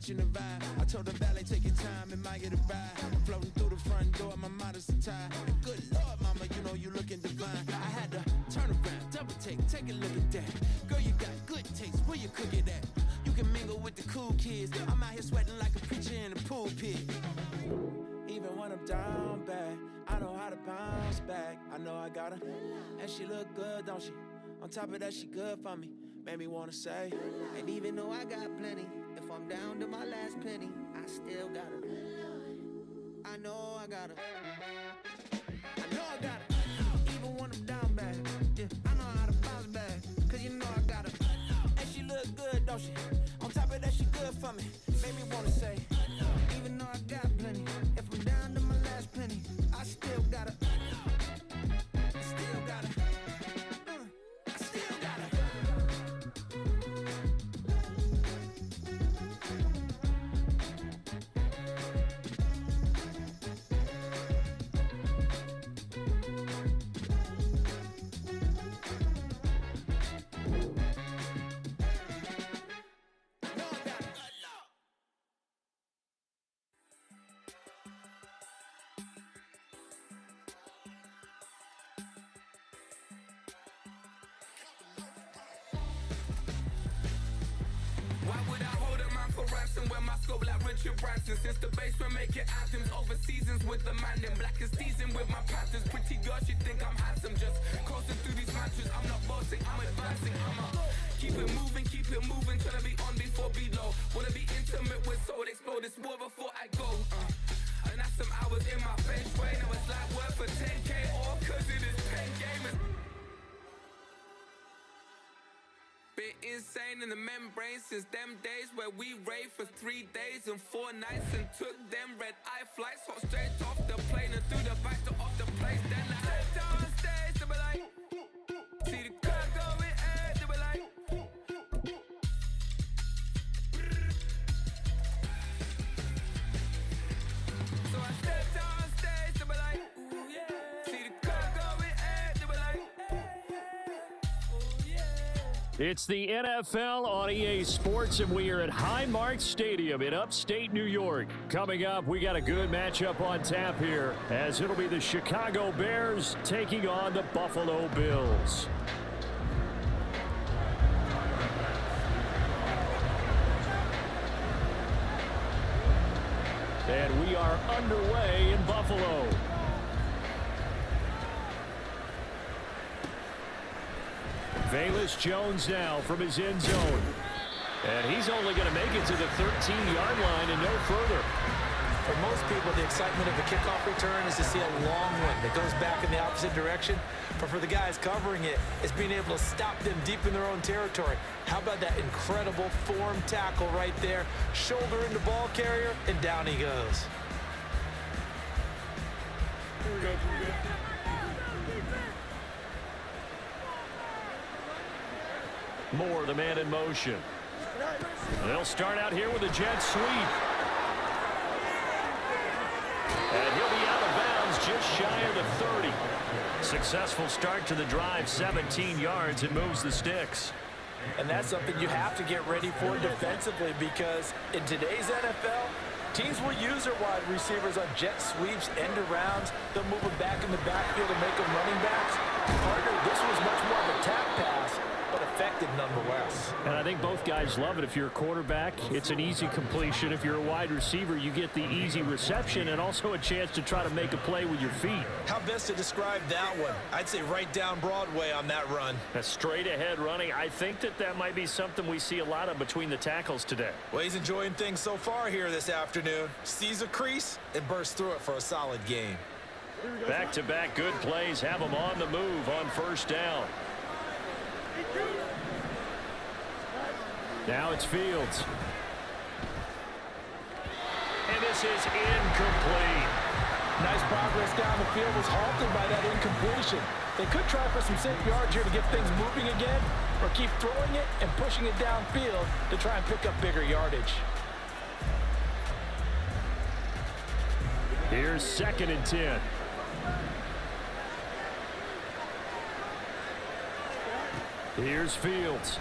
catching the vibe. I told the valet, take your time, it might get a ride. Floating through the front door, my mind is tied. Good Lord, mama, you know you looking divine. I had to turn around, double take a look at that. Girl, you got good taste, where you cook it at? You can mingle with the cool kids. I'm out here sweating like a preacher in a pool pit. Even when I'm down bad, I know how to bounce back. I know I got her, and she look good, don't she? On top of that, she good for me. Made me wanna say, and even though I got plenty, if I'm down to my last penny, I still got her. I know I got her. I know I got her. Even when I'm down bad, yeah, I know how to bounce back. Cause you know I got her. And she look good, don't she? On top of that, she good for me. Made me wanna say, even though I got plenty, if I'm down to my last penny, I still got her. I still got her. I still got her. When my scope like Richard Branson, since the basement making anthems over seasons with the man, then black is teasing with my panthers. Pretty girl, she think I'm handsome, just coursing through these mantras. I'm not bossing, I'm advancing. I'ma keep it moving, trying to be on before below. Wanna be intimate with soul, explode this war before I go. And that's some hours in my feng shui. Now it's like work for 10K, all cause it is pen gamers. Been insane in the membrane since them days where we raved for 3 days and 4 nights and took them red eye flights, hot straight off the plane and through the back door of the place. Then I stepped on stage, they were like, see the crowd going ahead, they were like, so I stepped on stage, they were like, ooh yeah, see the crowd going ahead, they were like, oh yeah. It's the NFL on EA Sports, and we are at Highmark Stadium in upstate New York. Coming up, we got a good matchup on tap here, as it'll be the Chicago Bears taking on the Buffalo Bills. And we are underway in Buffalo. Velus Jones now from his end zone. And he's only going to make it to the 13-yard line and no further. For most people, the excitement of a kickoff return is to see a long one that goes back in the opposite direction. But for the guys covering it, it's being able to stop them deep in their own territory. How about that incredible form tackle right there? Shoulder into ball carrier, and down he goes. Here we go. Moore, the man in motion. They'll start out here with a jet sweep. And he'll be out of bounds just shy of the 30. Successful start to the drive, 17 yards, and moves the sticks. And that's something you have to get ready for defensively, because in today's NFL, teams will use their wide receivers on jet sweeps, end arounds. They'll move them back in the backfield and make them running backs. Partner, this was much more of a tap pass, but effective nonetheless. And I think both guys love it. If you're a quarterback, it's an easy completion. If you're a wide receiver, you get the easy reception and also a chance to try to make a play with your feet. How best to describe that one? I'd say right down Broadway on that run. A straight ahead running. I think that might be something we see a lot of between the tackles today. Well, he's enjoying things so far here this afternoon. Sees a crease and bursts through it for a solid gain. Back-to-back good plays have them on the move on first down. Now it's Fields. And this is incomplete. Nice progress down the field was halted by that incompletion. They could try for some safe yards here to get things moving again, or keep throwing it and pushing it downfield to try and pick up bigger yardage. Here's 2nd and 10. Here's Fields.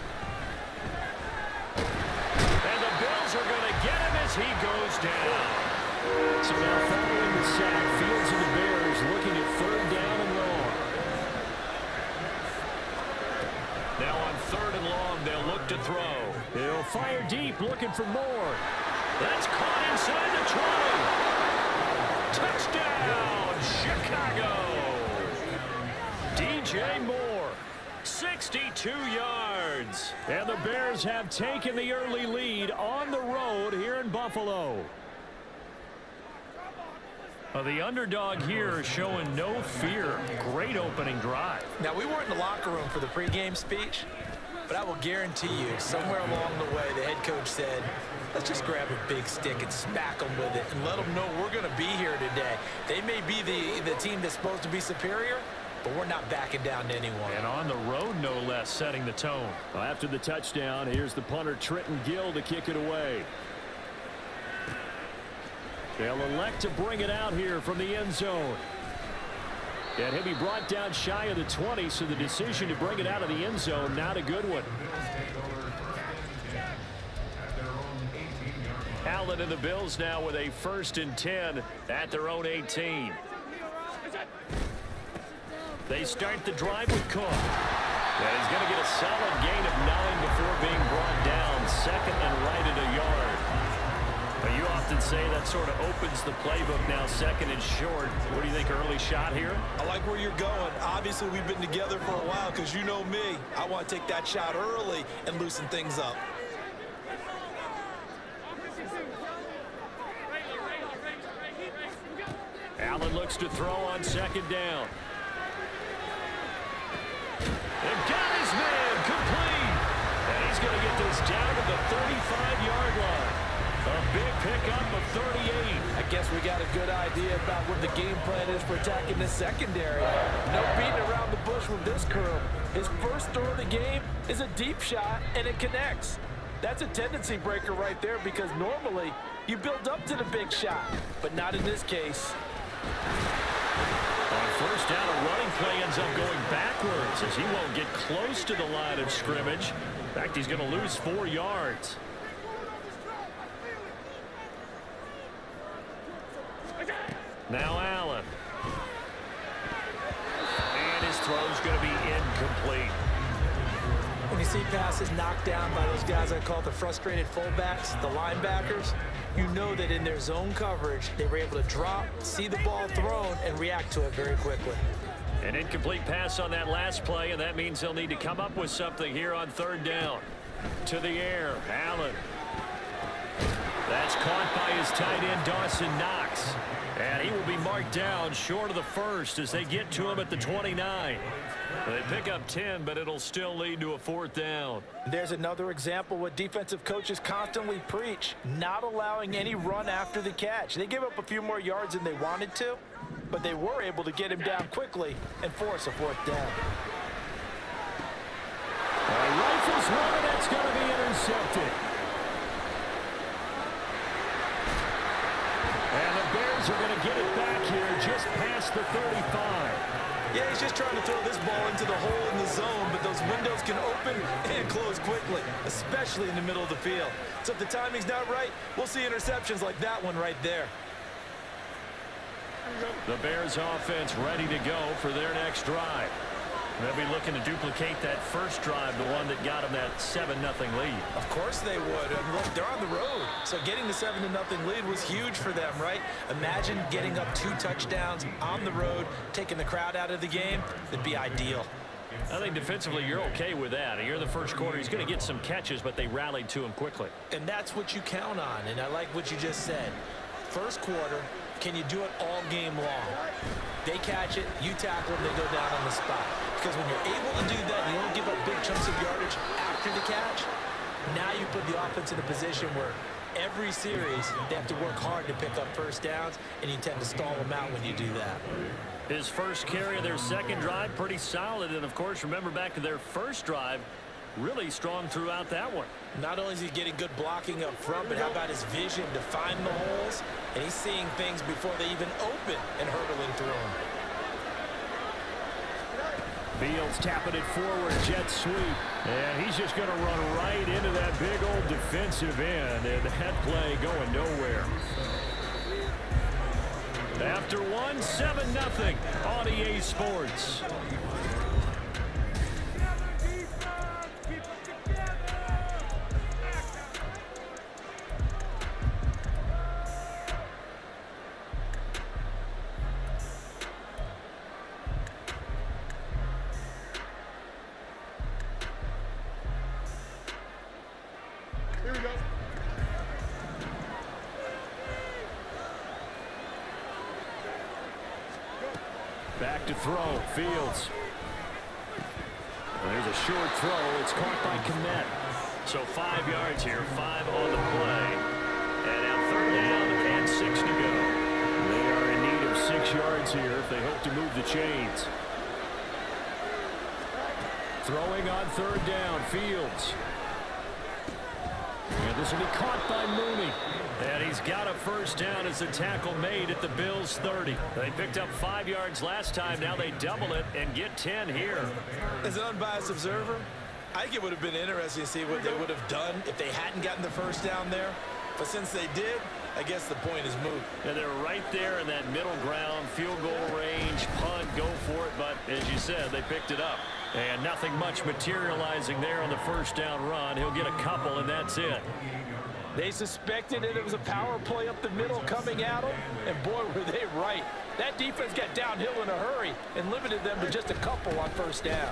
And the Bills are going to get him as he goes down. So now following the sack, Fields and the Bears looking at 3rd down and long. Now on 3rd and long, they'll look to throw. He'll fire deep, looking for more. That's caught inside the 20. Touchdown, Chicago. DJ Moore, 62 yards. And the Bears have taken the early lead on the road here in Buffalo. The underdog here showing no fear. Great opening drive. Now, we weren't in the locker room for the pregame speech, but I will guarantee you, somewhere along the way, the head coach said, let's just grab a big stick and smack them with it and let them know we're going to be here today. They may be the team that's supposed to be superior, but we're not backing down to anyone. And on the road, no less, setting the tone. Well, after the touchdown, here's the punter, Trenton Gill, to kick it away. They'll elect to bring it out here from the end zone. And he'll be brought down shy of the 20, so the decision to bring it out of the end zone, not a good one. Allen and the Bills now with a 1st and 10 at their own 18. They start the drive with Cook. And he's going to get a solid gain of 9 before being brought down. 2nd and right at a yard. But you often say that sort of opens the playbook now, 2nd and short. What do you think, early shot here? I like where you're going. Obviously, we've been together for a while because you know me. I want to take that shot early and loosen things up. Allen looks to throw on 2nd down. And got his man complete. And he's going to get this down to the 35-yard line. A big pickup of 38. I guess we got a good idea about what the game plan is for attacking this secondary. No beating around the bush with this crew. His first throw of the game is a deep shot, and it connects. That's a tendency breaker right there because normally you build up to the big shot, but not in this case. On 1st down, a running play ends up going backwards as he won't get close to the line of scrimmage. In fact, he's going to lose 4 yards. Now Allen. And his throw's going to be incomplete. When you see passes knocked down by those guys I call the frustrated fullbacks, the linebackers, you know that in their zone coverage, they were able to drop, see the ball thrown, and react to it very quickly. An incomplete pass on that last play, and that means they'll need to come up with something here on 3rd down. To the air, Allen. That's caught by his tight end, Dawson Knox. And he will be marked down short of the 1st as they get to him at the 29. They pick up 10, but it'll still lead to a 4th down. There's another example what defensive coaches constantly preach, not allowing any run after the catch. They give up a few more yards than they wanted to, but they were able to get him down quickly and force a 4th down. Rifles one, that's going to be intercepted. And the Bears are going to get it back here just past the 35. Yeah, he's just trying to throw this ball into the hole in the zone, but those windows can open and close quickly, especially in the middle of the field. So if the timing's not right, we'll see interceptions like that one right there. The Bears offense ready to go for their next drive. They'll be looking to duplicate that first drive, the one that got them that 7-0 lead. Of course they would. And look, they're on the road. So getting the 7-0 lead was huge for them, right? Imagine getting up 2 touchdowns on the road, taking the crowd out of the game. It'd be ideal. I think defensively you're okay with that. You're the first quarter. He's going to get some catches, but they rallied to him quickly. And that's what you count on. And I like what you just said. First quarter, can you do it all game long? They catch it, you tackle them, they go down on the spot. Because when you're able to do that, you don't give up big chunks of yardage after the catch. Now you put the offense in a position where every series they have to work hard to pick up first downs, and you tend to stall them out when you do that. His first carry of their second drive, pretty solid. And, of course, remember back to their first drive, really strong throughout that one. Not only is he getting good blocking up front, but how about his vision to find the holes? And he's seeing things before they even open and hurtling through them. Fields tapping it forward, jet sweep. And he's just going to run right into that big old defensive end, and that play going nowhere. After one, 7-0 on EA Sports. Here we go. Back to throw, Fields. There's a short throw. It's caught by Kmet. So 5 yards here, 5 on the play. And now 3rd down and 6 to go. They are in need of 6 yards here if they hope to move the chains. Throwing on 3rd down, Fields. And this will be caught by Mooney. And he's got a 1st down as the tackle made at the Bills' 30. They picked up 5 yards last time. Now they double it and get 10 here. As an unbiased observer, I think it would have been interesting to see what they would have done if they hadn't gotten the 1st down there. But since they did, I guess the point is moot. And they're right there in that middle ground, field goal range, punt, go for it. But as you said, they picked it up. And nothing much materializing there on the 1st down run. He'll get a couple, and that's it. They suspected it was a power play up the middle coming at them, and boy, were they right. That defense got downhill in a hurry and limited them to just a couple on 1st down.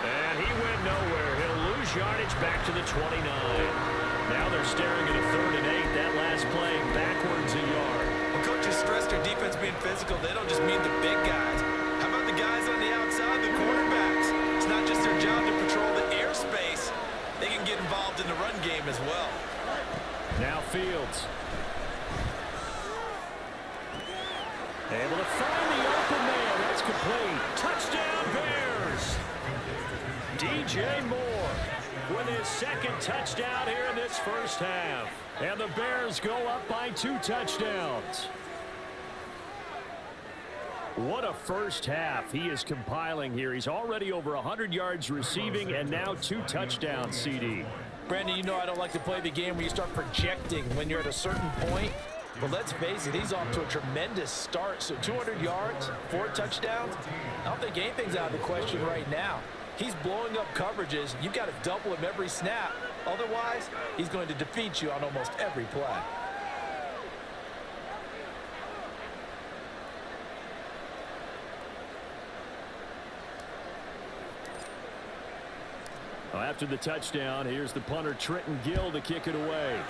And he went nowhere. He'll lose yardage back to the 29. Now they're staring at a 3rd and 8. That last play backwards a yard. When coaches stress their defense being physical, they don't just mean the big guys. How about the guys on the outside, the quarterbacks? It's not just their job to patrol the airspace. They can get involved in the run game as well. Now Fields. Able to find the open man. That's complete. Touchdown Bears. DJ Moore with his 2nd touchdown here in this 1st half. And the Bears go up by 2 touchdowns. What a 1st half he is compiling here. He's already over 100 yards receiving and now 2 touchdowns, CD. Brandon, you know I don't like to play the game where you start projecting when you're at a certain point. But let's face it, he's off to a tremendous start. So 200 yards, 4 touchdowns. I don't think anything's out of the question right now. He's blowing up coverages. You've got to double him every snap. Otherwise, he's going to defeat you on almost every play. After the touchdown, here's the punter Trenton Gill to kick it away.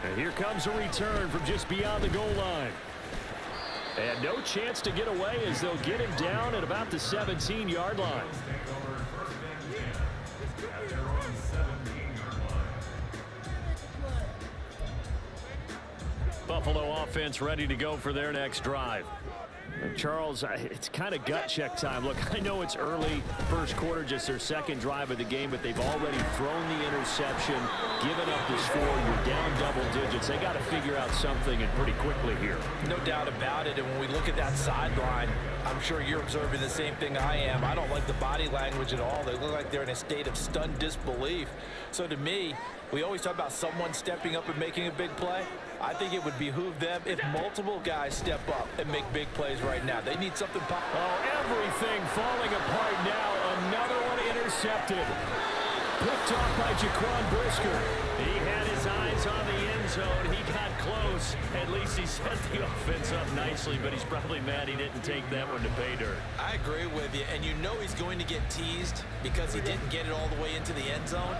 And here comes a return from just beyond the goal line. And no chance to get away as they'll get him down at about the 17-yard line. Buffalo offense ready to go for their next drive. Charles, it's kind of gut check time. Look, I know it's early, 1st quarter, just their 2nd drive of the game, but they've already thrown the interception, given up the score. You're down double digits. They got to figure out something, and pretty quickly here. No doubt about it. And when we look at that sideline, I'm sure you're observing the same thing I am. I don't like the body language at all. They look like they're in a state of stunned disbelief. So to me, we always talk about someone stepping up and making a big play. I think it would behoove them if multiple guys step up and make big plays right now. They need something. Oh, everything falling apart now. Another one intercepted. Picked off by Jaquan Brisker. He had his eyes on the end zone. He got close. At least he set the offense up nicely, but he's probably mad he didn't take that one to pay dirt. I agree with you, and you know he's going to get teased because he didn't get it all the way into the end zone.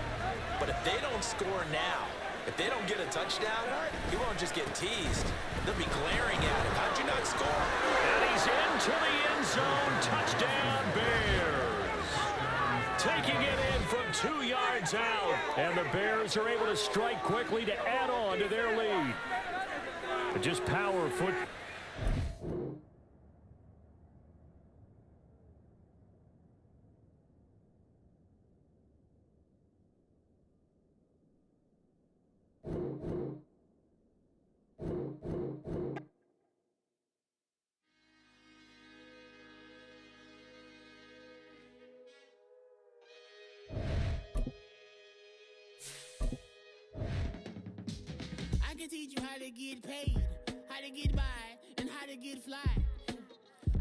But if they don't score now, if they don't get a touchdown, he won't just get teased. They'll be glaring at him. How'd you not score? And he's into the end zone. Touchdown, Bears. Taking it in from 2 yards out. And the Bears are able to strike quickly to add on to their lead. But just power foot. can teach you how to get paid, how to get by, and how to get fly.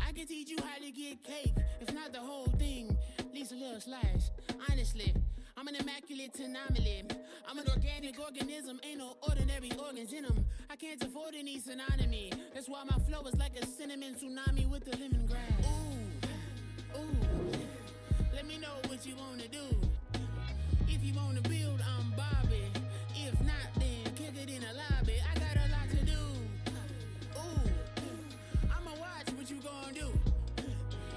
I can teach you how to get cake, if not the whole thing, at least a little slice. Honestly, I'm an immaculate anomaly. I'm an organic organism, ain't no ordinary organs in them. I can't afford any synonymy. That's why my flow is like a cinnamon tsunami with the lemongrass. Ooh, ooh, let me know what you wanna do. If you wanna build, I'm Bobby. If not, then kick it in the lobby. I got a lot to do. Ooh, I'ma watch what you gonna do.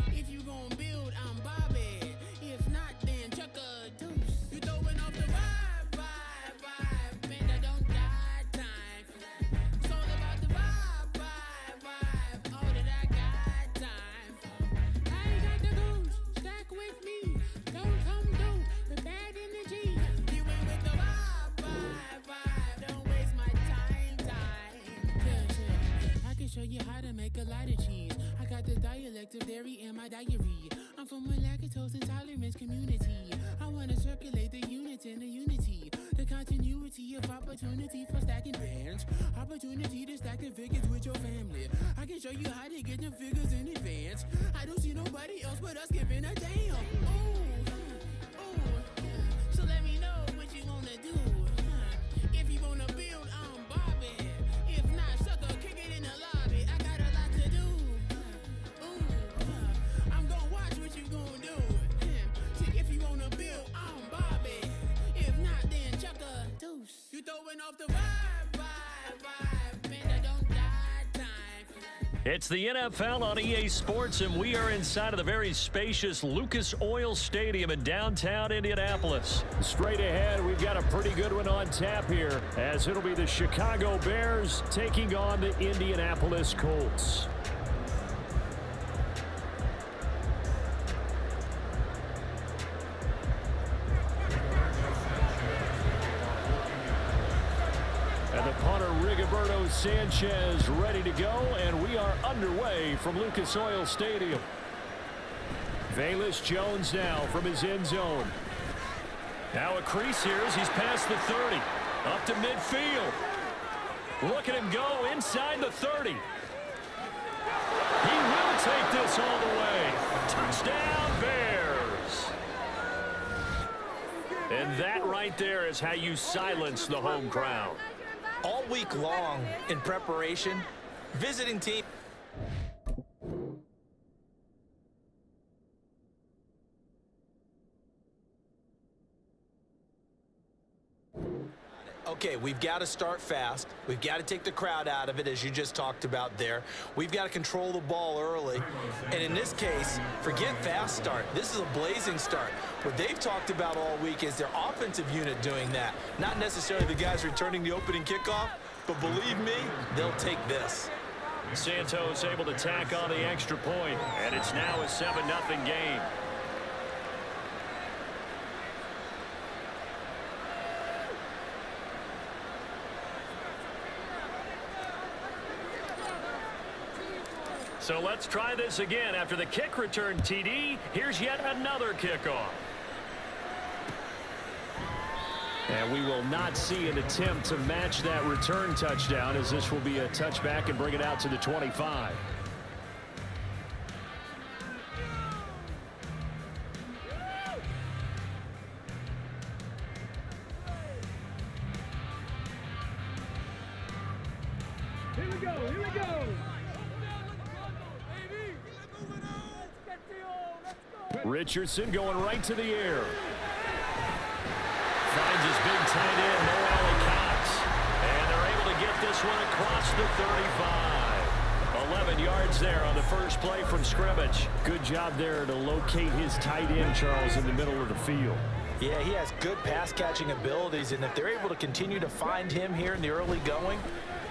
If you gonna build, I'm Bobby. If not, then chuck a deuce. You throwing off the vibe, and I don't got time. It's all about the vibe, all that I got time. I ain't got the goose, stack with me. Don't come through with bad energy. You ain't with the vibe, don't waste my time. Yeah. I can show you how to make a lot of cheese. I got the dialect of dairy in my diary. I'm from a lactose intolerance community. I wanna circulate the units in the unity. The continuity of opportunity for stacking bands. Opportunity to stack the figures with your family. I can show you how to get the figures in advance. I don't see nobody else but us giving a damn. Ooh, so let me know what you wanna do. If you wanna build, I'm Bobby. If not, sucker, kick it in the lobby. I got a lot to do. Ooh, I'm gonna watch what you gonna do. See, if you wanna build, I'm Bobby. If not, then chuck a deuce. You throwing off the vibe, and I don't got time. It's the NFL on EA Sports, and we are inside of the very spacious Lucas Oil Stadium in downtown Indianapolis. Straight ahead, we've got a pretty good one on tap here, as it'll be the Chicago Bears taking on the Indianapolis Colts. And the punter, Rigoberto Sanchez, ready to go, and we are underway from Lucas Oil Stadium. Velus Jones now from his end zone. Now a crease here as he's past the 30. Up to midfield. Look at him go inside the 30. He will take this all the way. Touchdown, Bears. And that right there is how you silence the home crowd. All week long in preparation, visiting team. Okay, we've got to start fast. We've got to take the crowd out of it, as you just talked about there. We've got to control the ball early. And in this case, forget fast start. This is a blazing start. What they've talked about all week is their offensive unit doing that. Not necessarily the guys returning the opening kickoff, but believe me, they'll take this. Santos able to tack on the extra point, and it's now a 7-0 game. So let's try this again. After the kick return TD, here's yet another kickoff. And we will not see an attempt to match that return touchdown, as this will be a touchback and bring it out to the 25. Here we go, here we go. Richardson going right to the air. Finds his big tight end, Noelle Cox. And they're able to get this one across the 35. 11 yards there on the first play from scrimmage. Good job there to locate his tight end, Charles, in the middle of the field. Yeah, he has good pass-catching abilities, and if they're able to continue to find him here in the early going,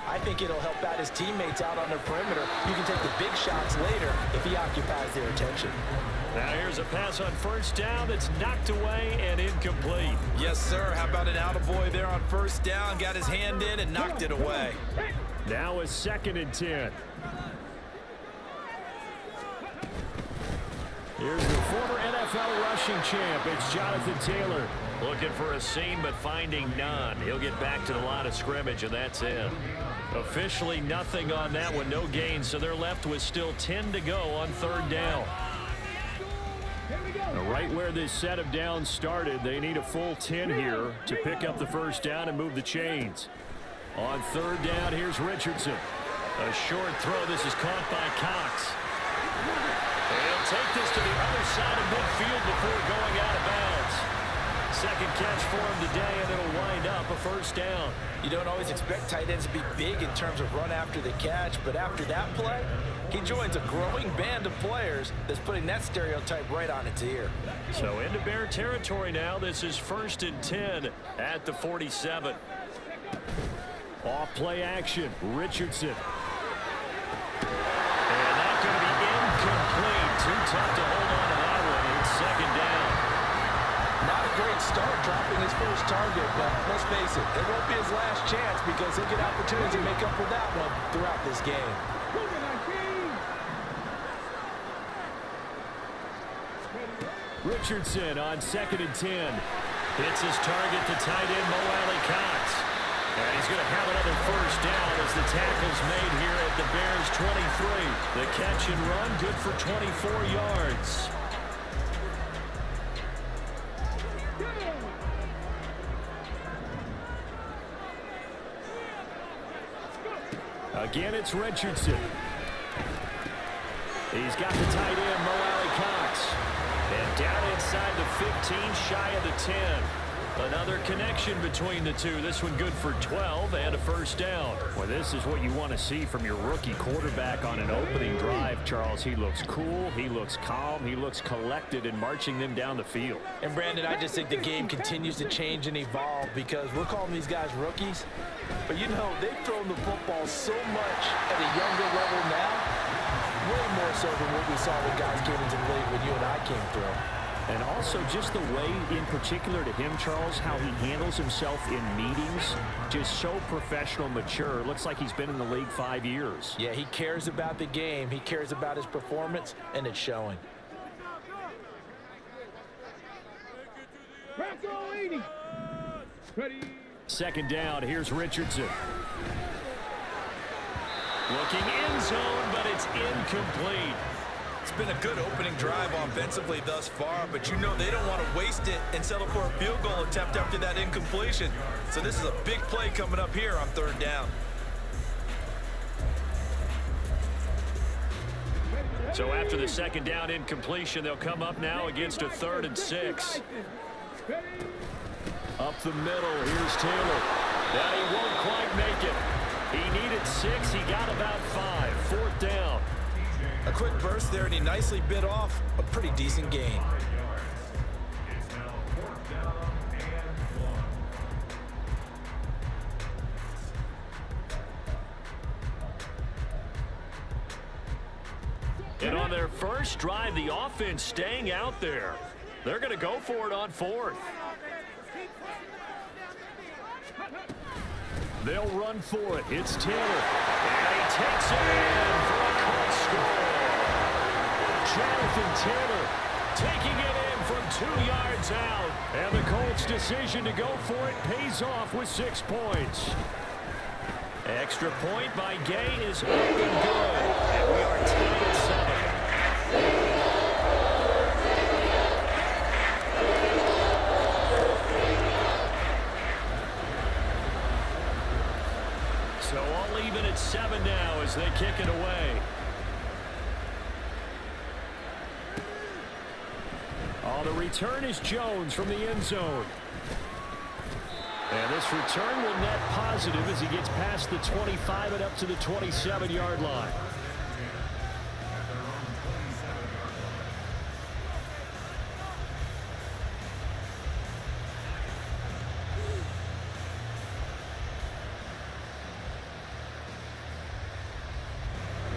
I think it'll help out his teammates out on the perimeter. You can take the big shots later if he occupies their attention. Now here's a pass on first down that's knocked away and incomplete. Yes, sir. How about an attaboy there on first down? Got his hand in and knocked it away. Now a 2nd and 10. Here's the former NFL rushing champ. It's Jonathan Taylor. Looking for a seam, but finding none. He'll get back to the line of scrimmage, and that's it. Officially nothing on that one, no gain, so they're left with still 10 to go on third down. Right where this set of downs started, they need a full 10 here to pick up the first down and move the chains. On third down, here's Richardson. A short throw. This is caught by Cox. He'll take this to the other side of midfield before going out of bounds. Second catch for him today, and it'll wind up a first down. You don't always expect tight ends to be big in terms of run after the catch, but after that play, he joins a growing band of players that's putting that stereotype right on its ear. So into Bear territory now. This is 1st and 10 at the 47. Off play action, Richardson. And that's going to be incomplete. Too tough to hold on to that one. It's second down. Not a great start dropping his first target, but let's face it, it won't be his last chance because he'll get opportunities to make up for that one throughout this game. Richardson on 2nd and 10. Hits his target to tight end Mo Alley-Cox. And he's going to have another first down as the tackle's made here at the Bears 23. The catch and run good for 24 yards. Again, it's Richardson. He's got the tight end, Mo Alley-Cox. And down inside the 15, shy of the 10. Another connection between the two. This one good for 12 and a first down. Well, this is what you want to see from your rookie quarterback on an opening drive, Charles. He looks cool. He looks calm. He looks collected in marching them down the field. And, Brandon, I just think the game continues to change and evolve because we're calling these guys rookies. But, you know, they've thrown the football so much at a younger level now, way more so than what we saw when guys came into the league when you and I came through. And also just the way, in particular to him, Charles, how he handles himself in meetings, just so professional, mature. Looks like he's been in the league 5 years. Yeah, he cares about the game. He cares about his performance, and it's showing. Second down, here's Richardson. Looking end zone, but it's incomplete. It's been a good opening drive offensively thus far, but you know they don't want to waste it and settle for a field goal attempt after that incompletion. So this is a big play coming up here on third down. So after the second down incompletion, they'll come up now against a 3rd and 6. Up the middle, here's Taylor. Now he won't quite make it. He needed 6, he got about 5. 4th down. A quick burst there, and he nicely bit off a pretty decent gain. And on their first drive, the offense staying out there. They're going to go for it on 4th. They'll run for it. It's Taylor. And he takes it in for a quick score. Jonathan Taylor taking it in from 2 yards out. And the Colts' decision to go for it pays off with 6 points. Extra point by Gay is up and good. And we are tied at 7. So all even at 7 now as they kick it away. Oh, the return is Jones from the end zone. And this return will net positive as he gets past the 25 and up to the 27-yard line.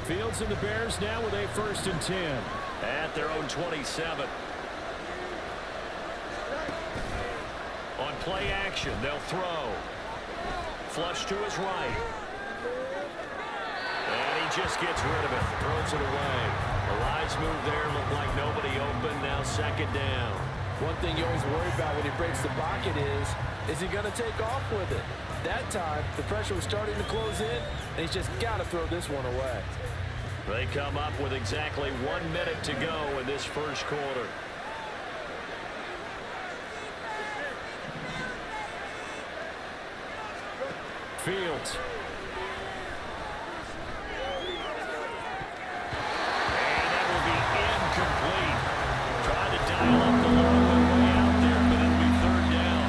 Fields and the Bears now with a 1st and 10 at their own 27. On play action, they'll throw. Flush to his right. And he just gets rid of it. Throws it away. A wise move there. Looked like nobody open. Now 2nd down. One thing you always worry about when he breaks the pocket is he going to take off with it? That time, the pressure was starting to close in, and he's just got to throw this one away. They come up with exactly 1 minute to go in this first quarter. Fields. And that will be incomplete. Trying to dial up the long way out there, but it'll be third down.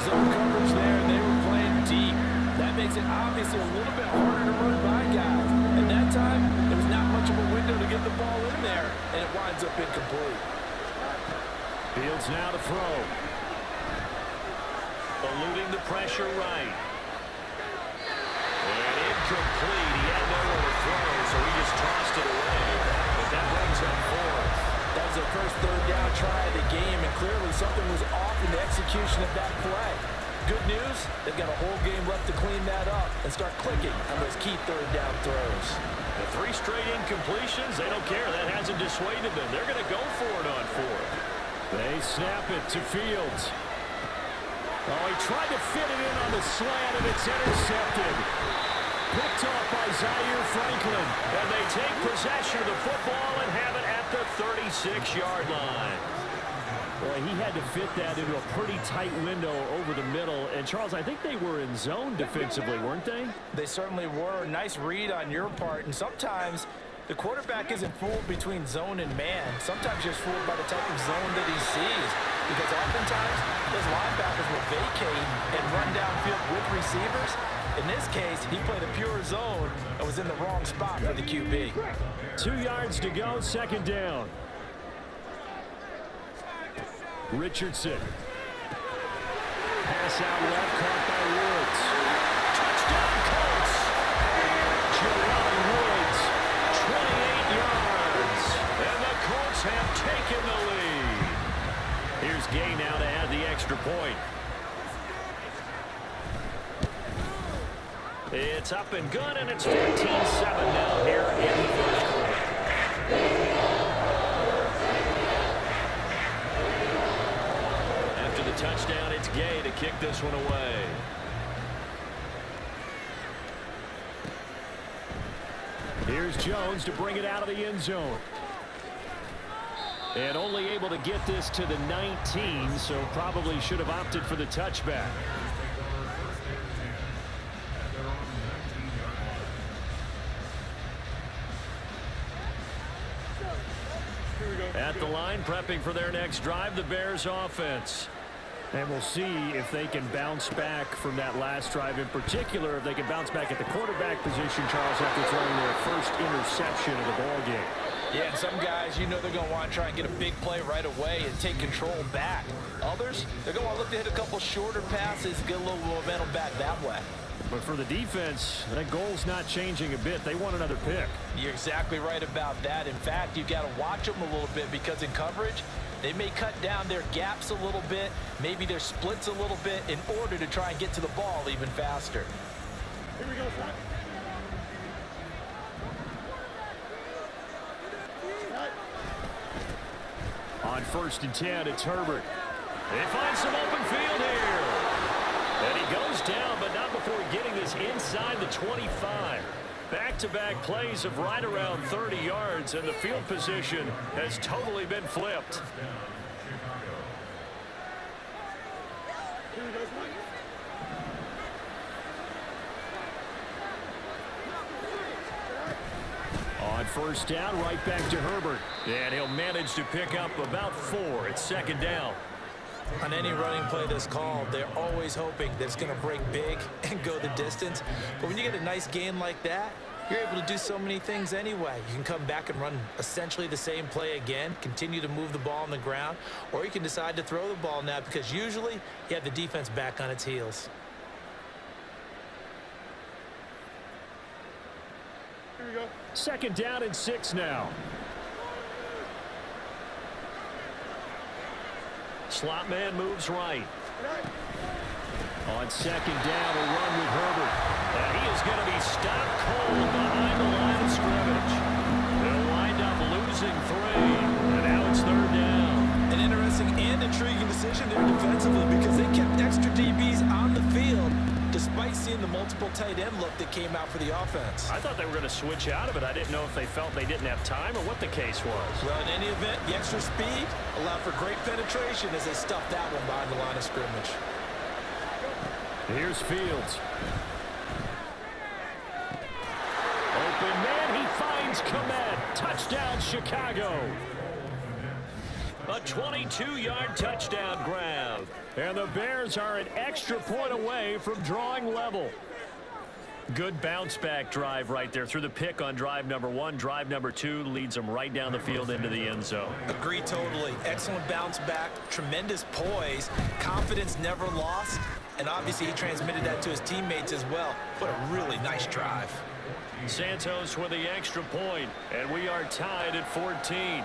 Zone coverage there, and they were playing deep. That makes it obviously a little bit harder to run by guys. And that time, there was not much of a window to get the ball in there, and it winds up incomplete. Fields now to throw. Eluding the pressure right. And incomplete. He had nowhere to throw, so he just tossed it away. But that brings up fourth. That was their first third down try of the game, and clearly something was off in the execution of that play. Good news, they've got a whole game left to clean that up and start clicking on those key third down throws. The 3 straight incompletions, they don't care. That hasn't dissuaded them. They're going to go for it on fourth. They snap it to Fields. Oh, he tried to fit it in on the slant, and it's intercepted. Picked off by Zaire Franklin. And they take possession of the football and have it at the 36-yard line. Boy, he had to fit that into a pretty tight window over the middle. And, Charles, I think they were in zone defensively, weren't they? They certainly were. Nice read on your part. And sometimes the quarterback isn't fooled between zone and man. Sometimes you're fooled by the type of zone that he sees. Because oftentimes, those linebackers will vacate and run downfield with receivers. In this case, he played a pure zone and was in the wrong spot for the QB. 2 yards to go, second down. Richardson. Pass out left, caught by Woods. Touchdown, Colts. Jelani Woods, 28 yards. And the Colts have taken the lead. Here's Gay now to add the extra point. It's up and good, and it's 14-7 now here in the first quarter. After the touchdown, it's Gay to kick this one away. Here's Jones to bring it out of the end zone. And only able to get this to the 19, so probably should have opted for the touchback. At the line, prepping for their next drive, the Bears offense. And we'll see if they can bounce back from that last drive. In particular, if they can bounce back at the quarterback position, Charles, after throwing their first interception of the ball game. Yeah, and some guys, you know they're going to want to try and get a big play right away and take control back. Others, they're going to want to look to hit a couple shorter passes, get a little momentum back that way. But for the defense, that goal's not changing a bit. They want another pick. You're exactly right about that. In fact, you've got to watch them a little bit because in coverage, they may cut down their gaps a little bit, maybe their splits a little bit in order to try and get to the ball even faster. Here we go, son. On 1st and 10, it's Herbert. They find some open field here. And he goes down, but not before getting this inside the 25. Back-to-back plays of right around 30 yards, and the field position has totally been flipped. On 1st down, right back to Herbert. And he'll manage to pick up about 4. It's 2nd down. On any running play that's called, they're always hoping that it's going to break big and go the distance. But when you get a nice gain like that, you're able to do so many things anyway. You can come back and run essentially the same play again, continue to move the ball on the ground, or you can decide to throw the ball now because usually you have the defense back on its heels. Here we go. 2nd down and 6 now. Slot man moves right. On 2nd down, a run with Herbert. And he is going to be stopped cold behind the line of scrimmage. They'll wind up losing 3. And now it's 3rd down. An interesting multiple tight end look that came out for the offense. I thought they were going to switch out of it. I didn't know if they felt they didn't have time or what the case was. Well, in any event, the extra speed allowed for great penetration as they stuffed that one behind the line of scrimmage. Here's Fields. Open man, he finds Komet. Touchdown, Chicago. A 22-yard touchdown grab. And the Bears are an extra point away from drawing level. Good bounce-back drive right there. Through the pick on drive number 1. Drive number 2 leads them right down the field into the end zone. Agree totally. Excellent bounce back. Tremendous poise. Confidence never lost. And obviously he transmitted that to his teammates as well. What a really nice drive. Santos with the extra point. And we are tied at 14.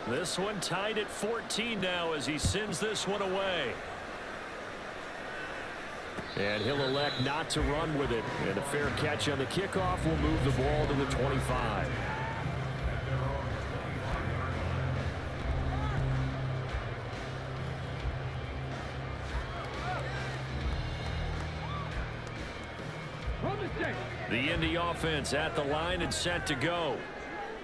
This one tied at 14 now as he sends this one away. And he'll elect not to run with it. And a fair catch on the kickoff will move the ball to the 25. The Indy offense at the line and set to go.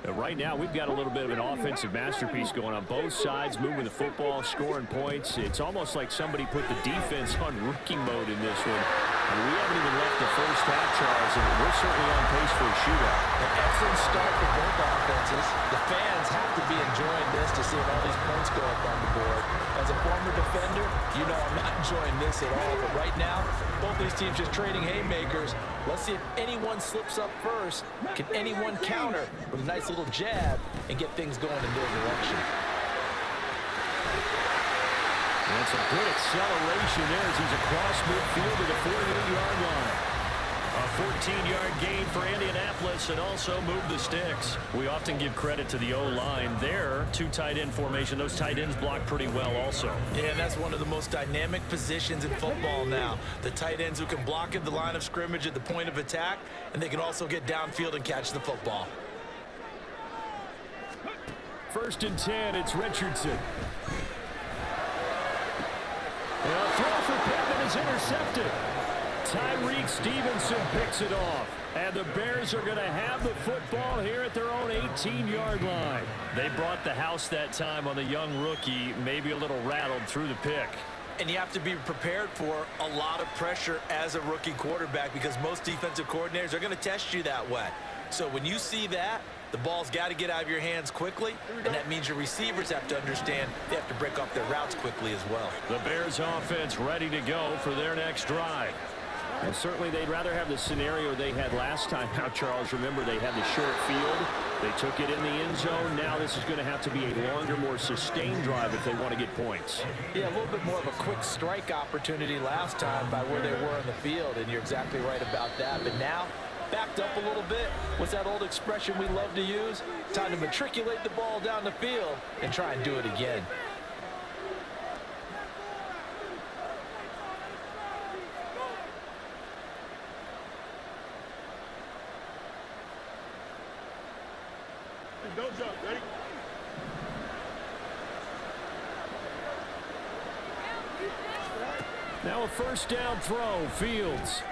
Right now, we've got a little bit of an offensive masterpiece going on both sides, moving the football, scoring points. It's almost like somebody put the defense on rookie mode in this one. And we haven't even left the first half, Charles, and we're certainly on pace for a shootout. An excellent start for both offenses. The fans have to be enjoying this to see all these points go up on the board. As a former defender, you know I'm not enjoying this at all. But right now, both these teams just trading haymakers. Let's see if anyone slips up first. Can anyone counter with a nice little jab and get things going in their direction? That's a good acceleration there as he's across midfield to the 48-yard line. A 14-yard gain for Indianapolis and also move the sticks. We often give credit to the O-line there. Two tight end formation. Those tight ends block pretty well also. Yeah, that's one of the most dynamic positions in football now. The tight ends who can block at the line of scrimmage at the point of attack, and they can also get downfield and catch the football. 1st and 10, it's Richardson. And a throw for Pittman is intercepted. Tyreek Stevenson picks it off. And the Bears are going to have the football here at their own 18-yard line. They brought the house that time on the young rookie, maybe a little rattled through the pick. And you have to be prepared for a lot of pressure as a rookie quarterback because most defensive coordinators are going to test you that way. So when you see that, the ball's got to get out of your hands quickly, and that means your receivers have to understand they have to break off their routes quickly as well. The Bears offense ready to go for their next drive. And certainly they'd rather have the scenario they had last time. Now, Charles, remember they had the short field. They took it in the end zone. Now this is going to have to be a longer, more sustained drive if they want to get points. Yeah, a little bit more of a quick strike opportunity last time by where they were on the field, and you're exactly right about that. But now, backed up a little bit. What's that old expression we love to use? Time to matriculate the ball down the field and try and do it again. Don't jump. Ready? Now a 1st down throw, Fields.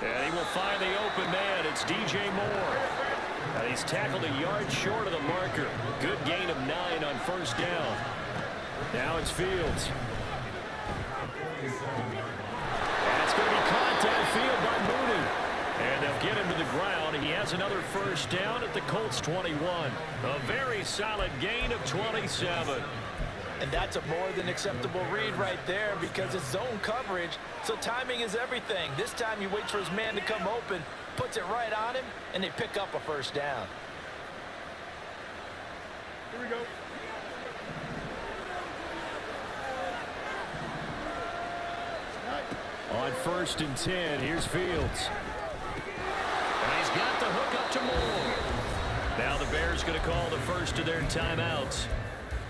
And he will find the open man. It's DJ Moore. And he's tackled a yard short of the marker. Good gain of 9 on 1st down. Now it's Fields. And it's going to be caught downfield by Mooney. And they'll get him to the ground. He has another 1st down at the Colts 21. A very solid gain of 27. And that's a more than acceptable read right there because it's zone coverage, so timing is everything. This time he waits for his man to come open, puts it right on him, and they pick up a 1st down. Here we go. On 1st and 10, here's Fields. And he's got the hook up to Moore. Now the Bears going to call the first of their timeouts.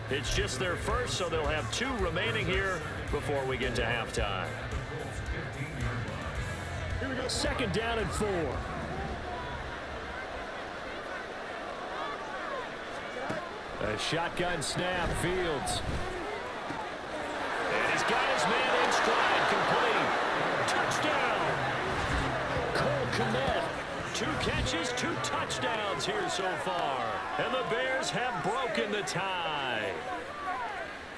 It's just their first, so they'll have 2 remaining here before we get to halftime. 2nd down and 4. A shotgun snap, Fields. got his man in stride, complete. Touchdown! Cole Kmet, 2 catches, 2 touchdowns here so far. And the Bears have broken the tie.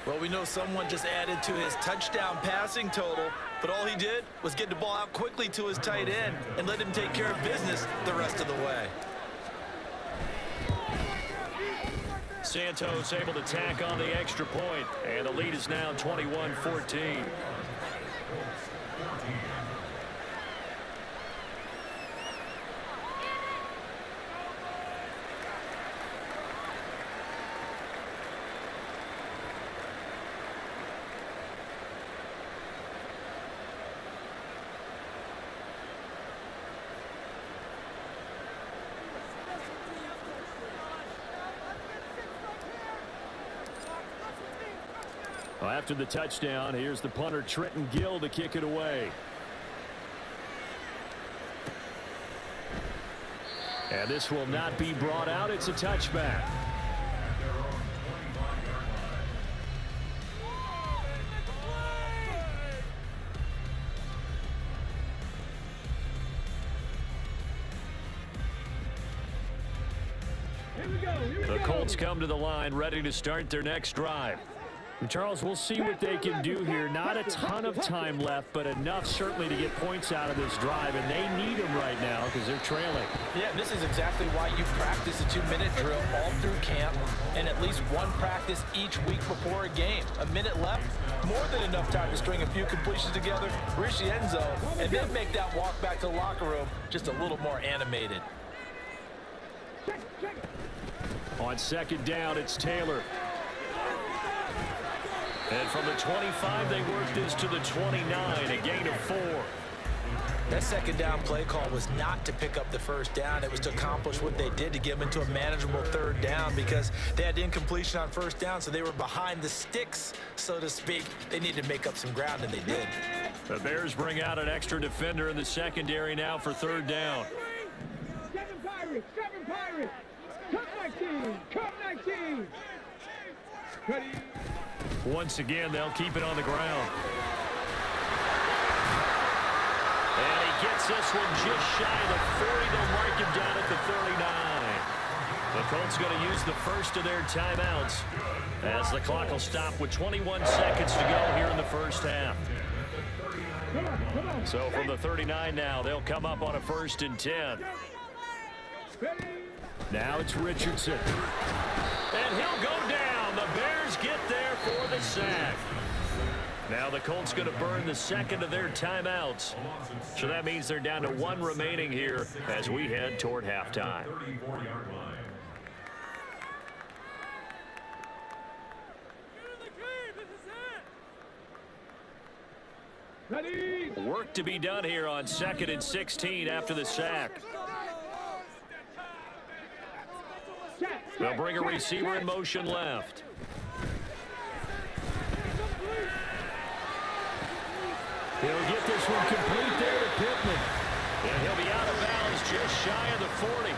Well, we know someone just added to his touchdown passing total, but all he did was get the ball out quickly to his tight end and let him take care of business the rest of the way. Santos able to tack on the extra point, and the lead is now 21-14. Well, after the touchdown, here's the punter Trenton Gill to kick it away. And this will not be brought out. It's a touchback. The Colts come to the line, ready to start their next drive. And Charles, we'll see what they can do here. Not a ton of time left, but enough certainly to get points out of this drive, and they need them right now because they're trailing. Yeah, this is exactly why you practice a 2-minute drill all through camp and at least one practice each week before a game. A minute left, more than enough time to string a few completions together, reach the end zone, and then make that walk back to the locker room just a little more animated. On second down, it's Taylor. And from the 25, they work this to the 29, a gain of 4. That second down play call was not to pick up the first down. It was to accomplish what they did to get them into a manageable third down because they had incompletion on first down, so they were behind the sticks, so to speak. They needed to make up some ground, and they did. The Bears bring out an extra defender in the secondary now for third down. Seven Pirates! Cut 19! Cut 19! Ready? Once again, they'll keep it on the ground. And he gets this one just shy of the 40. They'll mark him down at the 39. The Colts going to use the first of their timeouts as the clock will stop with 21 seconds to go here in the first half. So from the 39 now, they'll come up on a 1st and 10. Now it's Richardson. And he'll go down. The Bears get there for the sack. Now the Colts going to burn the second of their timeouts. So that means they're down to 1 remaining here as we head toward halftime. Ready? Work to be done here on 2nd and 16 after the sack. They'll bring a receiver in motion left. He'll get this one complete there to Pittman. And he'll be out of bounds just shy of the 40.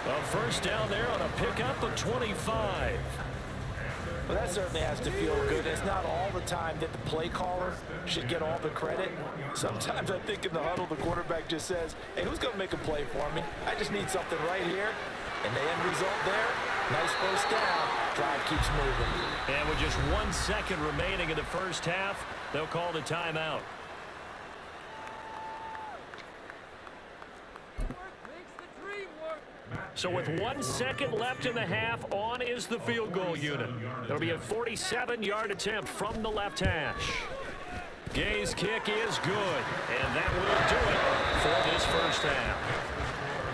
A first down there on a pickup of 25. Well, that certainly has to feel good. It's not all the time that the play caller should get all the credit. Sometimes I think in the huddle, the quarterback just says, hey, who's going to make a play for me? I just need something right here. And the end result there, nice first down. Drive keeps moving. And with just 1 second remaining in the first half, they'll call the timeout. So with 1 second left in the half, on is the field goal unit. It'll be a 47-yard attempt from the left hash. Gay's kick is good, and that will do it for this first half.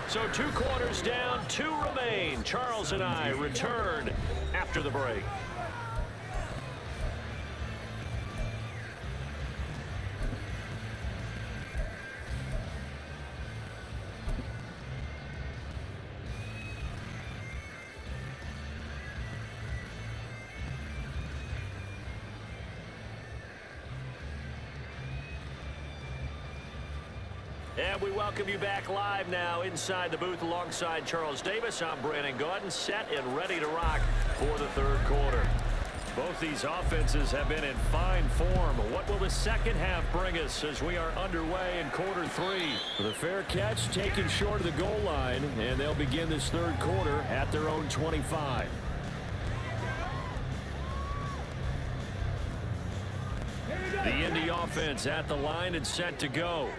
So 2 quarters down, 2 remain. Charles and I return after the break. And we welcome you back live now inside the booth alongside Charles Davis. I'm Brandon Gaudin, set and ready to rock for the third quarter. Both these offenses have been in fine form. What will the second half bring us as we are underway in quarter 3? The fair catch taken short of the goal line, and they'll begin this third quarter at their own 25. The Indy offense at the line and set to go.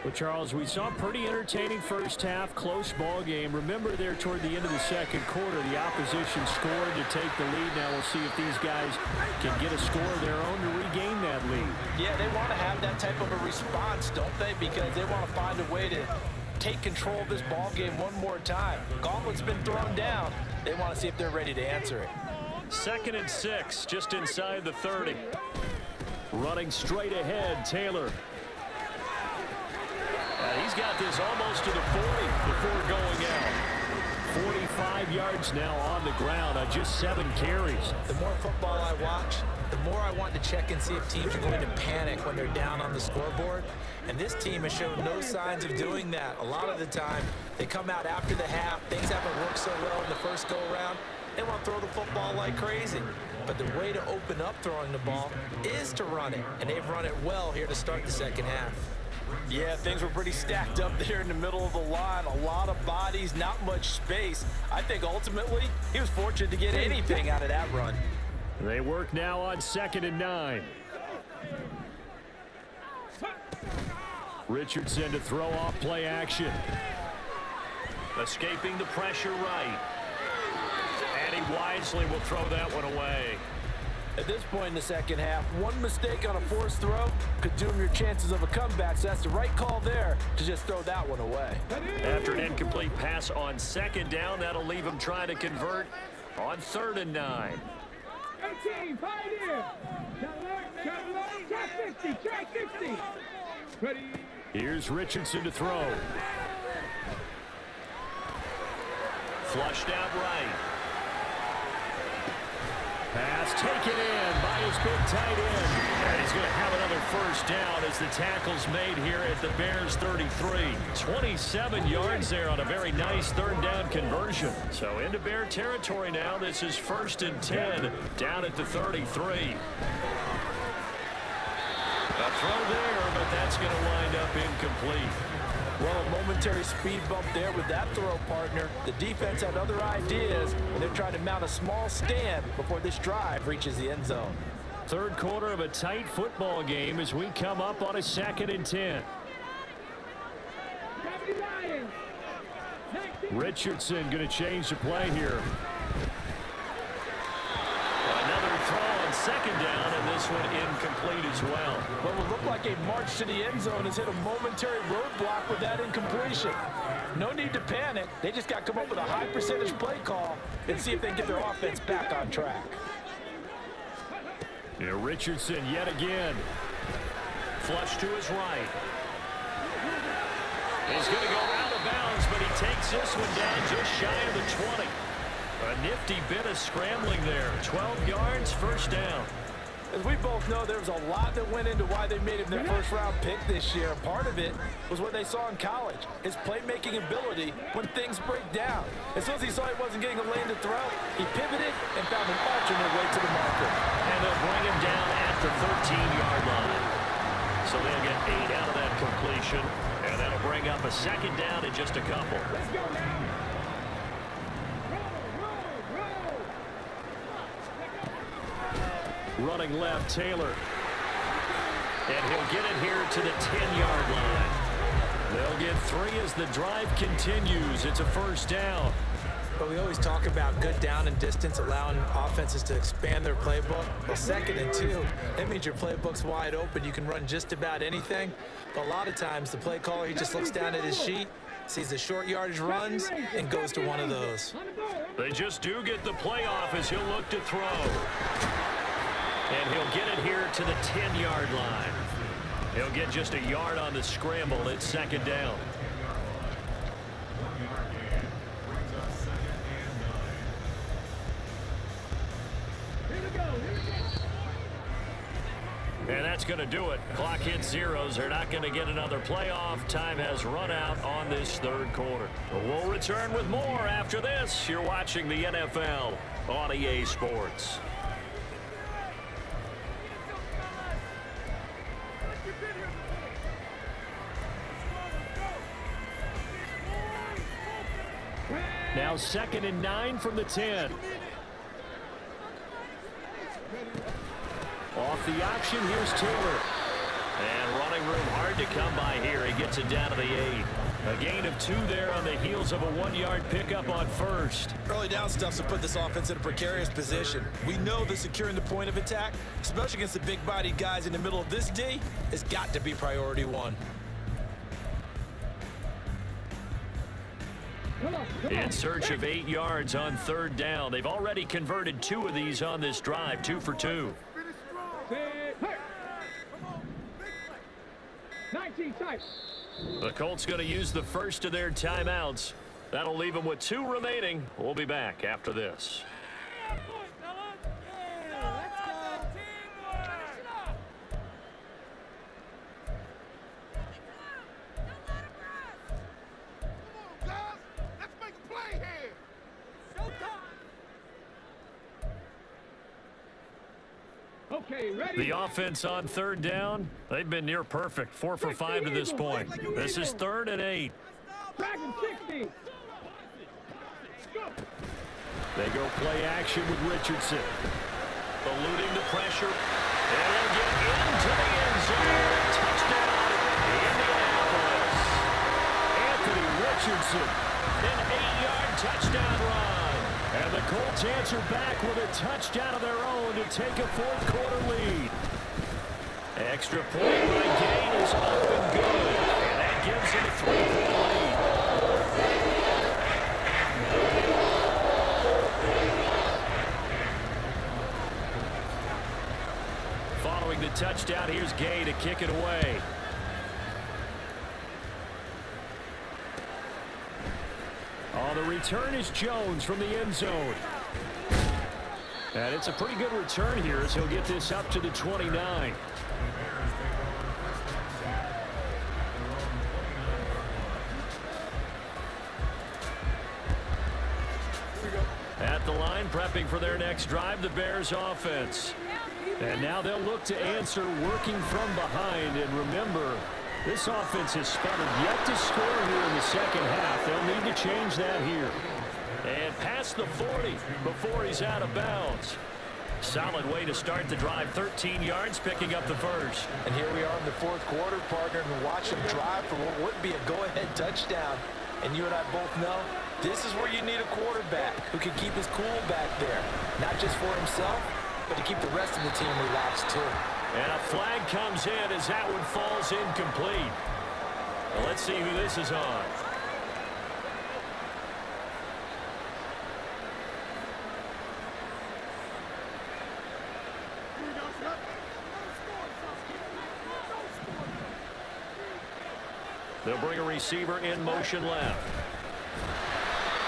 Well, Charles, we saw a pretty entertaining first half, close ball game. Remember there toward the end of the second quarter, the opposition scored to take the lead. Now we'll see if these guys can get a score of their own to regain that lead. Yeah, they want to have that type of a response, don't they? Because they want to find a way to take control of this ball game one more time. Gauntlet's been thrown down. They want to see if they're ready to answer it. 2nd and 6, just inside the 30. Running straight ahead, Taylor. He's got this almost to the 40 before going out. 45 yards now on the ground on just 7 carries. The more football I watch, the more I want to check and see if teams are going to panic when they're down on the scoreboard. And this team has shown no signs of doing that. A lot of the time, they come out after the half. Things haven't worked so well in the first go-around. They want to throw the football like crazy. But the way to open up throwing the ball is to run it. And they've run it well here to start the second half. Yeah, things were pretty stacked up there in the middle of the line. A lot of bodies, not much space. I think ultimately he was fortunate to get anything out of that run. They work now on 2nd and 9. Richardson to throw off play action. Escaping the pressure right. And he wisely will throw that one away. At this point in the second half, one mistake on a forced throw could doom your chances of a comeback. So that's the right call there to just throw that one away. After an incomplete pass on 2nd down, that'll leave him trying to convert on 3rd and 9. 18, pioneer. Track 50, track 50. Ready. Here's Richardson to throw. Flushed out right. Pass taken in by his big tight end. And he's going to have another first down as the tackle's made here at the Bears 33. 27 yards there on a very nice 3rd down conversion. So into Bear territory now. This is 1st and 10 down at the 33. A throw there, but that's going to wind up incomplete. Well, a momentary speed bump there with that throw, partner. The defense had other ideas, and they're trying to mount a small stand before this drive reaches the end zone. Third quarter of a tight football game as we come up on a 2nd and 10. Richardson going to change the play here. Another throw on 2nd down, and this one incomplete as well. What would look like a march to the end zone has hit a momentary roadblock with that incompletion. No need to panic. They just got to come up with a high percentage play call and see if they can get their offense back on track. Yeah, Richardson yet again. Flush to his right. He's going to go out of bounds, but he takes this one down just shy of the 20. A nifty bit of scrambling there. 12 yards, first down. As we both know, there was a lot that went into why they made him their first-round pick this year. Part of it was what they saw in college, his playmaking ability when things break down. As soon as he saw he wasn't getting a lane to throw, he pivoted and found an alternate way to the marker. And they'll bring him down at the 13-yard line. So they'll get 8 out of that completion, and that'll bring up a 2nd down in just a couple. Let's go now. Running left, Taylor. And he'll get it here to the 10-yard line. They'll get 3 as the drive continues. It's a first down. But we always talk about good down and distance, allowing offenses to expand their playbook. Well, 2nd and 2, that means your playbook's wide open. You can run just about anything. But a lot of times, the play caller, he just looks down at his sheet, sees the short yardage runs, and goes to one of those. They just do get the playoff as he'll look to throw. And he'll get it here to the 10-yard line. He'll get just a yard on the scramble. It's 2nd down. And that's going to do it. Clock hits zeros. They're not going to get another playoff. Time has run out on this third quarter. We'll return with more after this. You're watching the NFL on EA Sports. Now 2nd and 9 from the 10. Off the option, here's Taylor. And running room hard to come by here. He gets it down to the 8. A gain of 2 there on the heels of a 1-yard pickup on first. Early down stuff's to put this offense in a precarious position. We know that securing the point of attack, especially against the big-bodied guys in the middle of this D, has got to be priority 1. In search of 8 yards on 3rd down. They've already converted 2 of these on this drive, 2 for 2. 19 tight. The Colts going to use the first of their timeouts. That'll leave them with 2 remaining. We'll be back after this. Okay, ready. The offense on 3rd down, they've been near perfect. 4 for 5 to this point. This is 3rd and 8. Dragon 60. They go play action with Richardson. Eluding the pressure. And they'll get into the end zone. Touchdown, Indianapolis. Anthony Richardson, an 8-yard touchdown run. And the Colts answer back with a touchdown of their own to take a 4th quarter lead. Extra point by Gain is up and good. And that gives them a 3-point lead. Following the touchdown, here's Gay to kick it away. On the return is Jones from the end zone. And it's a pretty good return here as he'll get this up to the 29. At the line, prepping for their next drive, the Bears offense. And now they'll look to answer working from behind. And remember, this offense has sputtered yet to score here in the second half. They'll need to change that here. And past the 40 before he's out of bounds. Solid way to start the drive. 13 yards, picking up the first. And here we are in the 4th quarter, partner, and watch him drive for what would be a go-ahead touchdown. And you and I both know this is where you need a quarterback who can keep his cool back there. Not just for himself, but to keep the rest of the team relaxed too. And a flag comes in as that one falls incomplete. Well, let's see who this is on. They'll bring a receiver in motion left.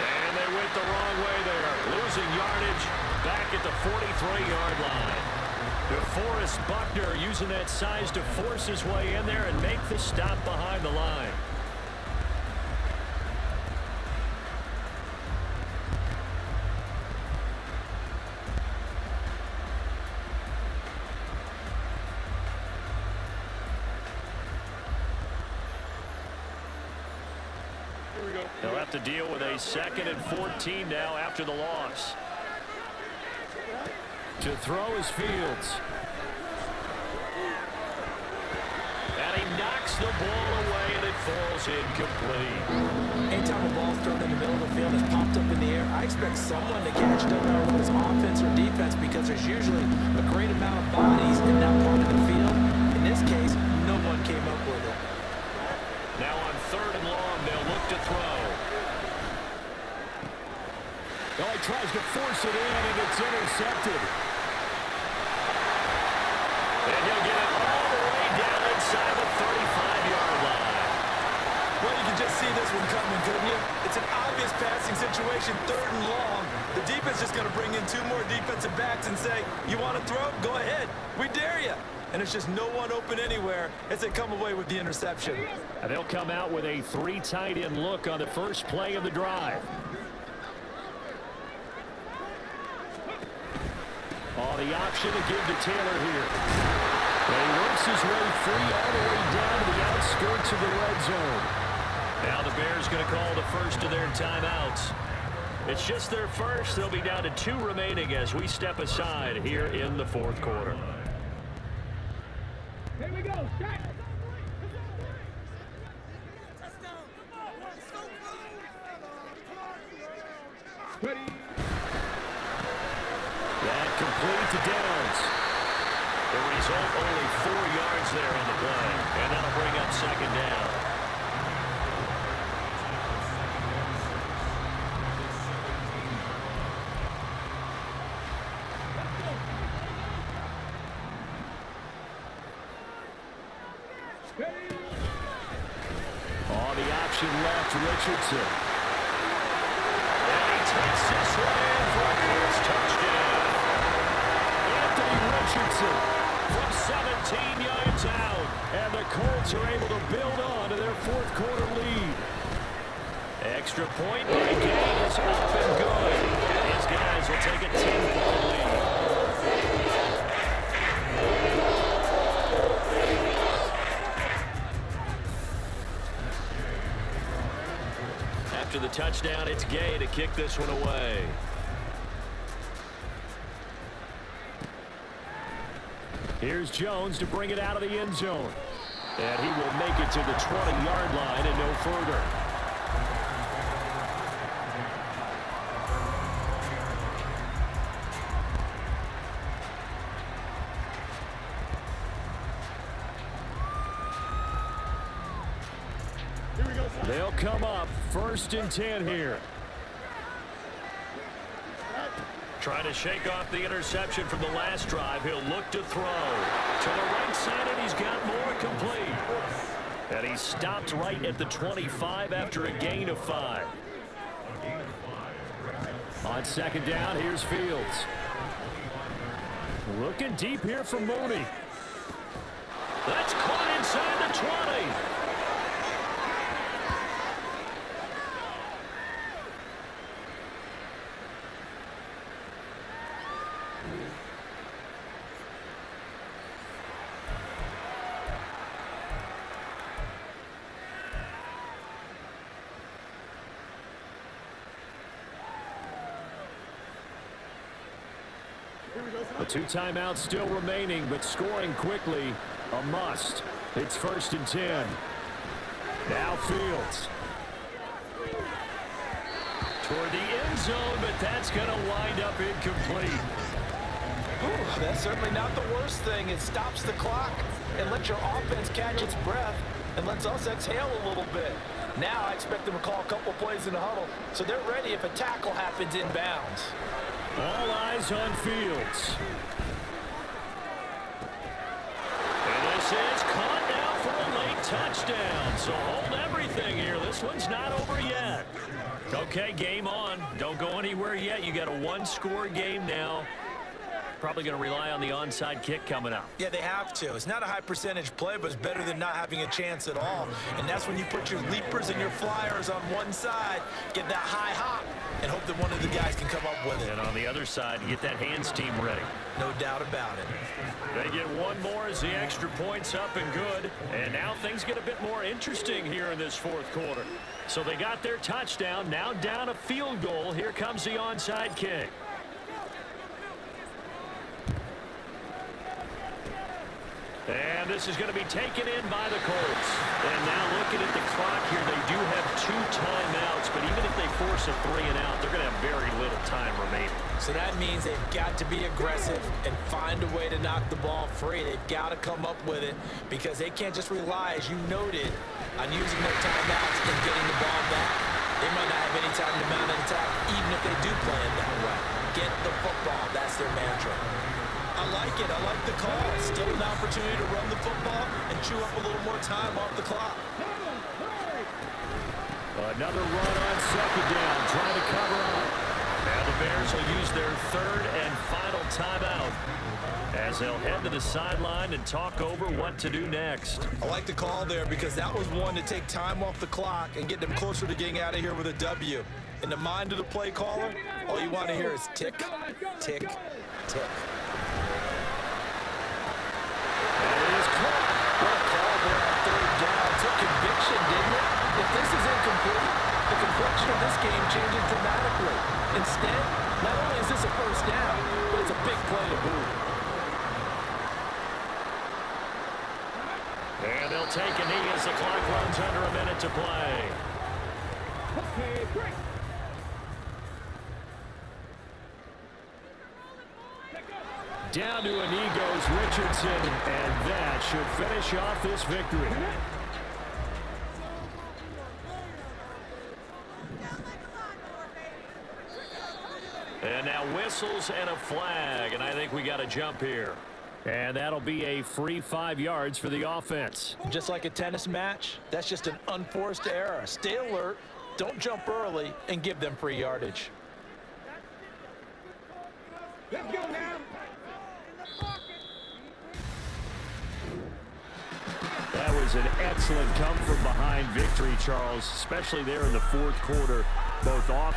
And they went the wrong way there. Losing yardage back at the 43-yard line. DeForest Buckner using that size to force his way in there and make the stop behind the line. They'll have to deal with a 2nd and 14 now after the loss. To throw is Fields. And he knocks the ball away and it falls incomplete. Anytime a ball's thrown in the middle of the field and popped up in the air, I expect someone to catch it. Doesn't matter whether it's offense or defense, because there's usually a great amount of bodies in that part of the field. In this case, no one came up with it. Now on 3rd and long, they'll look to throw. Oh, he tries to force it in, and it's intercepted. And he'll get it all the way down inside the 35-yard line. Well, you can just see this one coming, couldn't you? It's an obvious passing situation, 3rd and long. The defense is going to bring in 2 more defensive backs and say, you want to throw? Go ahead. We dare you. And it's just no one open anywhere as they come away with the interception. And they'll come out with a 3 tight end look on the first play of the drive. Oh, the option to give to Taylor here. And he works his way free all the way down to the outskirts of the red zone. Now the Bears going to call the first of their timeouts. It's just their first. They'll be down to 2 remaining as we step aside here in the fourth quarter. Here we go. Strike. Ready. That complete to Downs. The result, only 4 yards there on the play, and that'll bring up second down. Oh, the option left, Richardson. And he takes this one in for a first touchdown. Anthony Richardson from 17 yards out. And the Colts are able to build on to their fourth quarter lead. Extra point by Gay is up and good. These guys will take a 10-point lead. After the touchdown, it's Gay to kick this one away. Here's Jones to bring it out of the end zone. And he will make it to the 20-yard line and no further. They'll come up 1st and 10 here. Trying to shake off the interception from the last drive. He'll look to throw. To the right side, and he's got more complete. And he stopped right at the 25 after a gain of 5. On second down, here's Fields. Looking deep here for Mooney. That's caught inside the 20. The 2 timeouts still remaining, but scoring quickly, a must. It's 1st and 10. Now Fields. Toward the end zone, but that's going to wind up incomplete. Whew, that's certainly not the worst thing. It stops the clock and lets your offense catch its breath and lets us exhale a little bit. Now I expect them to call a couple plays in the huddle, so they're ready if a tackle happens inbounds. All eyes on Fields. And this is caught now for a late touchdown. So hold everything here. This one's not over yet. Okay, game on. Don't go anywhere yet. You got a 1-score game now. Probably going to rely on the onside kick coming up. Yeah, they have to. It's not a high percentage play, but it's better than not having a chance at all. And that's when you put your leapers and your flyers on one side, get that high hop, and hope that one of the guys can come up with it. And on the other side, get that hands team ready. No doubt about it. They get one more as the extra point's up and good. And now things get a bit more interesting here in this fourth quarter. So they got their touchdown, now down a field goal. Here comes the onside kick. And this is going to be taken in by the Colts. And now looking at the clock here, they do have 2 timeouts, but even if they force a 3-and-out, they're going to have very little time remaining. So that means they've got to be aggressive and find a way to knock the ball free. They've got to come up with it because they can't just rely, as you noted, on using their timeouts and getting the ball back. They might not have any time to mount an attack, even if they do play it that way. Get the football. That's their mantra. I like it. I like the call. Still an opportunity to run the football and chew up a little more time off the clock. Another run on second down, trying to cover up. Now the Bears will use their 3rd and final timeout as they'll head to the sideline and talk over what to do next. I like the call there because that was one to take time off the clock and get them closer to getting out of here with a W. In the mind of the play caller, all you want to hear is tick, tick, tick. Conviction, didn't it? If this is incomplete, the complexion of this game changes dramatically. the clock runs under a minute to play. Okay, break. Down to a knee goes Richardson, and that should finish off this victory. And now whistles and a flag, and I think we got a jump here. And that'll be a free 5 yards for the offense. Just like a tennis match, that's just an unforced error. Stay alert, don't jump early, and give them free yardage. Let's go now. That was an excellent come-from-behind victory, Charles, especially there in the fourth quarter, both off